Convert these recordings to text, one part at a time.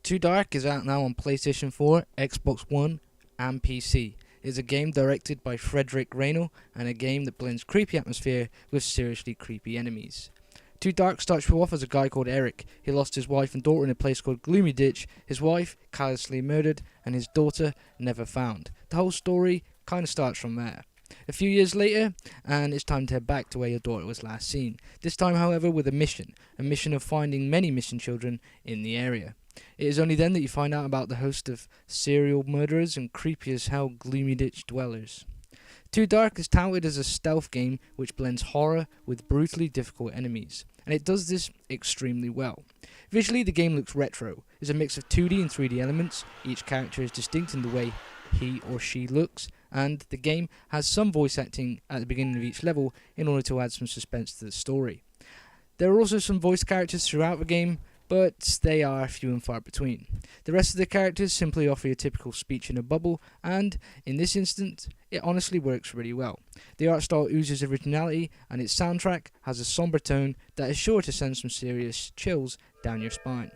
Too Dark is out now on PlayStation 4, Xbox One, and PC. It is a game directed by Frederick Reynal and a game that blends creepy atmosphere with seriously creepy enemies. Too Dark starts you off as a guy called Eric. He lost his wife and daughter in a place called Gloomy Ditch, his wife callously murdered, and his daughter never found. The whole story kind of starts from there. A few years later, and it's time to head back to where your daughter was last seen. This time, however, with a mission of finding many missing children in the area. It is only then that you find out about the host of serial murderers and creepy as hell Gloomy Ditch dwellers. Too Dark is touted as a stealth game which blends horror with brutally difficult enemies, and it does this extremely well. Visually, the game looks retro. It's a mix of 2D and 3D elements. Each character is distinct in the way he or she looks, and the game has some voice acting at the beginning of each level in order to add some suspense to the story. There are also some voice characters throughout the game, but they are few and far between. The rest of the characters simply offer your typical speech in a bubble, and in this instance, it honestly works really well. The art style oozes originality, and its soundtrack has a somber tone that is sure to send some serious chills down your spine.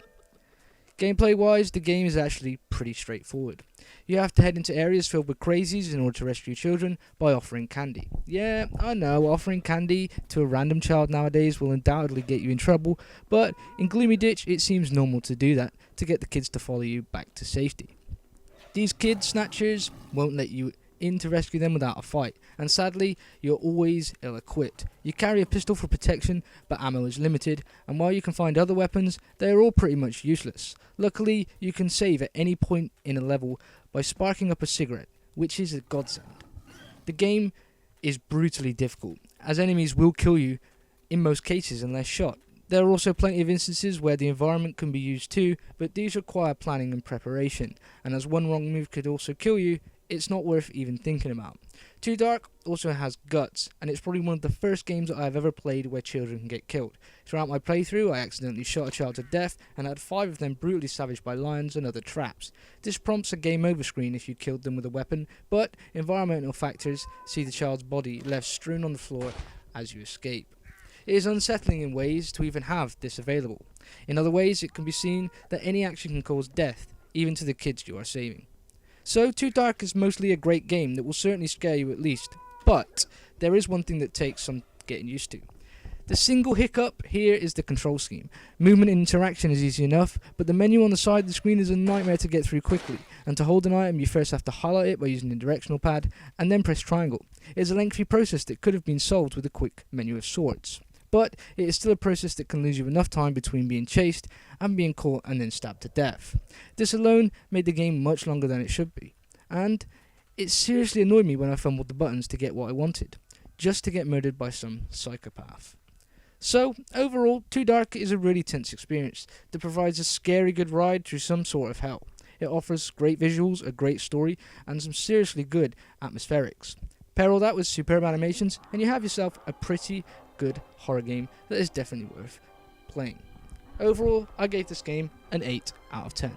Gameplay wise, the game is actually pretty straightforward. You have to head into areas filled with crazies in order to rescue children by offering candy. Yeah, I know, offering candy to a random child nowadays will undoubtedly get you in trouble, but in Gloomy Ditch it seems normal to do that to get the kids to follow you back to safety. These kid snatchers won't let you in to rescue them without a fight, and sadly, you're always ill-equipped. You carry a pistol for protection, but ammo is limited, and while you can find other weapons, they are all pretty much useless. Luckily, you can save at any point in a level by sparking up a cigarette, which is a godsend. The game is brutally difficult, as enemies will kill you in most cases unless shot. There are also plenty of instances where the environment can be used too, but these require planning and preparation, and as one wrong move could also kill you, it's not worth even thinking about. Too Dark also has guts, and it's probably one of the first games that I've ever played where children can get killed. Throughout my playthrough, I accidentally shot a child to death and had 5 of them brutally savaged by lions and other traps. This prompts a game over screen if you killed them with a weapon, but environmental factors see the child's body left strewn on the floor as you escape. It is unsettling in ways to even have this available. In other ways, it can be seen that any action can cause death, even to the kids you are saving. So, Too Dark is mostly a great game that will certainly scare you at least, but there is one thing that takes some getting used to. The single hiccup here is the control scheme. Movement and interaction is easy enough, but the menu on the side of the screen is a nightmare to get through quickly, and to hold an item you first have to highlight it by using the directional pad, and then press triangle. It is a lengthy process that could have been solved with a quick menu of sorts. But it is still a process that can lose you enough time between being chased and being caught and then stabbed to death. This alone made the game much longer than it should be, and it seriously annoyed me when I fumbled the buttons to get what I wanted, just to get murdered by some psychopath. So, overall, Too Dark is a really tense experience that provides a scary good ride through some sort of hell. It offers great visuals, a great story, and some seriously good atmospherics. Pair all that with superb animations, and you have yourself a pretty good horror game that is definitely worth playing. Overall, I gave this game an 8 out of 10.